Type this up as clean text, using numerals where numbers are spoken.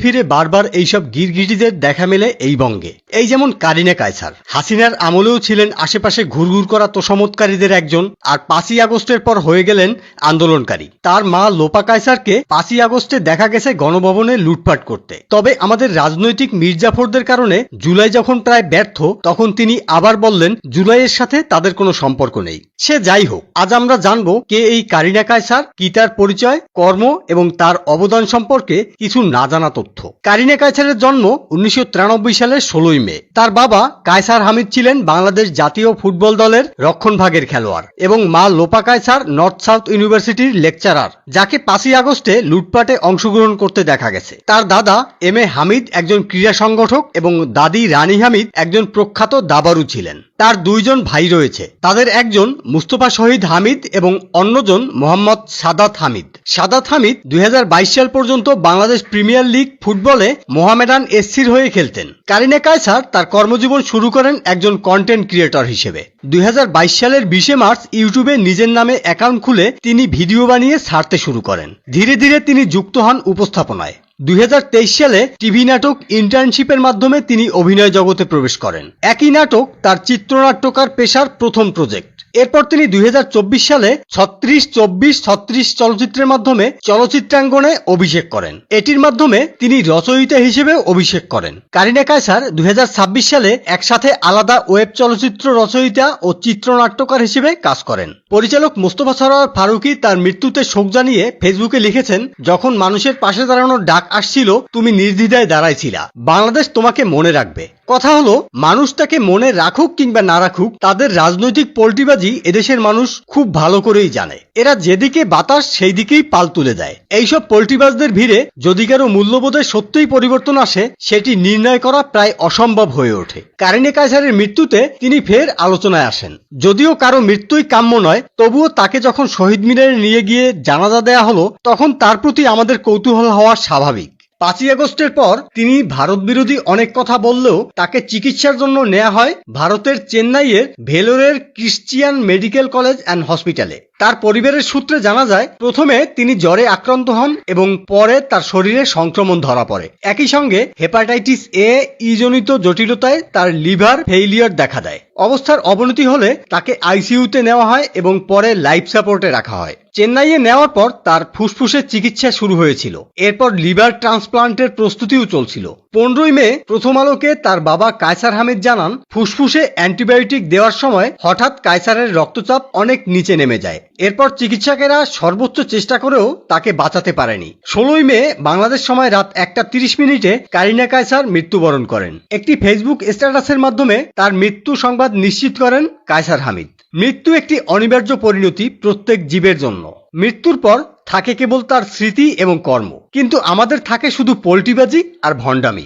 ফিরে বারবার এইসব গিরগিটিদের দেখা মেলে এই বঙ্গে। এই যেমন কারিনা কায়সার হাসিনার আমলেও ছিলেন আশেপাশে ঘুরঘুর করা তোষামোদকারীদের একজন, আর 5ই আগস্টের পর হয়ে গেলেন আন্দোলনকারী। তার মা লোপা কায়সারকে 5ই আগস্টে দেখা গেছে গণভবনে লুটপাট করতে। তবে আমাদের রাজনৈতিক মির্জাফরদের কারণে জুলাই যখন প্রায় ব্যর্থ, তখন তিনি আবার বললেন জুলাইয়ের সাথে তাদের কোনো সম্পর্ক নেই। সে যাই হোক, আজ আমরা জানবো কে এই কারিনা কায়সার, কি তার পরিচয়, কর্ম এবং তার অবদান সম্পর্কে কিছু না জানা তথ্য। কারিনা কায়সারের জন্ম 1993 সালের 16ই মে। তার বাবা কায়সার হামিদ ছিলেন বাংলাদেশ জাতীয় ফুটবল দলের রক্ষণভাগের খেলোয়াড় এবং মা লোপা কায়সার নর্থ সাউথ ইউনিভার্সিটির লেকচারার, যাকে 5ই আগস্টে লুটপাটে অংশগ্রহণ করতে দেখা গেছে। তার দাদা এম এ হামিদ একজন ক্রীড়া সংগঠক এবং দাদি রানী হামিদ একজন প্রখ্যাত দাবারু ছিলেন। তার দুইজন ভাই রয়েছে, তাদের একজন মুস্তফা শহীদ হামিদ এবং অন্যজন মোহাম্মদ সাদাত হামিদ। সাদাত হামিদ 2022 সাল পর্যন্ত বাংলাদেশ প্রিমিয়ার লিগ ফুটবলে মোহামেডান এসসির হয়ে খেলতেন। কারিনা কায়সার তার কর্মজীবন শুরু করেন একজন কন্টেন্ট ক্রিয়েটর হিসেবে। 2022 সালের 20 মার্চ ইউটিউবে নিজের নামে অ্যাকাউন্ট খুলে তিনি ভিডিও বানিয়ে ছাড়তে শুরু করেন। ধীরে ধীরে তিনি যুক্ত হন উপস্থাপনায়। 2023 সালে টিভি নাটক ইন্টার্নশিপের মাধ্যমে তিনি অভিনয় জগতে প্রবেশ করেন। একই নাটক তার চিত্রনাট্যকার পেশার প্রথম প্রজেক্ট। এরপর তিনি 2024 সালে 36-24-36 চলচ্চিত্রের মাধ্যমে চলচ্চিত্রাঙ্গনে অভিষেক করেন। এটির মাধ্যমে তিনি রচয়িতা হিসেবে অভিষেক করেন। কারিনা কায়সার 2026 সালে একসাথে আলাদা ওয়েব চলচ্চিত্র রচয়িতা ও চিত্রনাট্যকার হিসেবে কাজ করেন। পরিচালক মোস্তফা সরোয়ার ফারুকী তার মৃত্যুতে শোক জানিয়ে ফেসবুকে লিখেছেন, যখন মানুষের পাশে দাঁড়ানোর ডাক আসছিল তুমি নির্দ্বিধায় দাঁড়াইছিলা। বাংলাদেশ তোমাকে মনে রাখবে। কথা হলো, মানুষ তাকে মনে রাখুক কিংবা না রাখুক, তাদের রাজনৈতিক পল্টিবাজি এদেশের মানুষ খুব ভালো করেই জানে। এরা যেদিকে বাতাস সেই দিকেই পাল তুলে দেয়। এইসব পল্টিবাজদের ভিড়ে যদি কারো মূল্যবোধে সত্যিই পরিবর্তন আসে, সেটি নির্ণয় করা প্রায় অসম্ভব হয়ে ওঠে। কারিনা কায়সারের মৃত্যুতে তিনি ফের আলোচনায় আসেন। যদিও কারো মৃত্যুই কাম্য নয়, তবুও তাকে যখন শহীদ মিনারে নিয়ে গিয়ে জানাজা দেয়া হলো, তখন তার প্রতি আমাদের কৌতূহল হওয়া স্বাভাবিক। 5ই আগস্টের পর তিনি ভারত বিরোধী অনেক কথা বললেও তাকে চিকিৎসার জন্য নেওয়া হয় ভারতের চেন্নাইয়ের ভেলোরের ক্রিশ্চিয়ান মেডিকেল কলেজ অ্যান্ড হসপিটালে। তার পরিবারের সূত্রে জানা যায়, প্রথমে তিনি জ্বরে আক্রান্ত হন এবং পরে তার শরীরে সংক্রমণ ধরা পড়ে। একই সঙ্গে হেপাটাইটিস এ জনিত জটিলতায় তার লিভার ফেইলিয়ার দেখা দেয়। অবস্থার অবনতি হলে তাকে আইসিইউতে নেওয়া হয় এবং পরে লাইফ সাপোর্টে রাখা হয়। চেন্নাইয়ে নেওয়ার পর তার ফুসফুসের চিকিৎসা শুরু হয়েছিল। এরপর লিভার ট্রান্সপ্লান্টের প্রস্তুতিও চলছিল। 15ই মে প্রথম আলোকে তার বাবা কায়সার হামিদ জানান, ফুসফুসে অ্যান্টিবায়োটিক দেওয়ার সময় হঠাৎ কায়সারের রক্তচাপ অনেক নিচে নেমে যায়। এরপর চিকিৎসকেরা সর্বোচ্চ চেষ্টা করেও তাকে বাঁচাতে পারেনি। 16ই মে বাংলাদেশ সময় রাত 1:30 কারিনা কায়সার মৃত্যুবরণ করেন। একটি ফেসবুক স্ট্যাটাসের মাধ্যমে তার মৃত্যু সংবাদ নিশ্চিত করেন কায়সার হামিদ। মৃত্যু একটি অনিবার্য পরিণতি প্রত্যেক জীবের জন্য। মৃত্যুর পর থাকে কেবল তার স্মৃতি এবং কর্ম, কিন্তু আমাদের থাকে শুধু পল্টিবাজি আর ভণ্ডামি।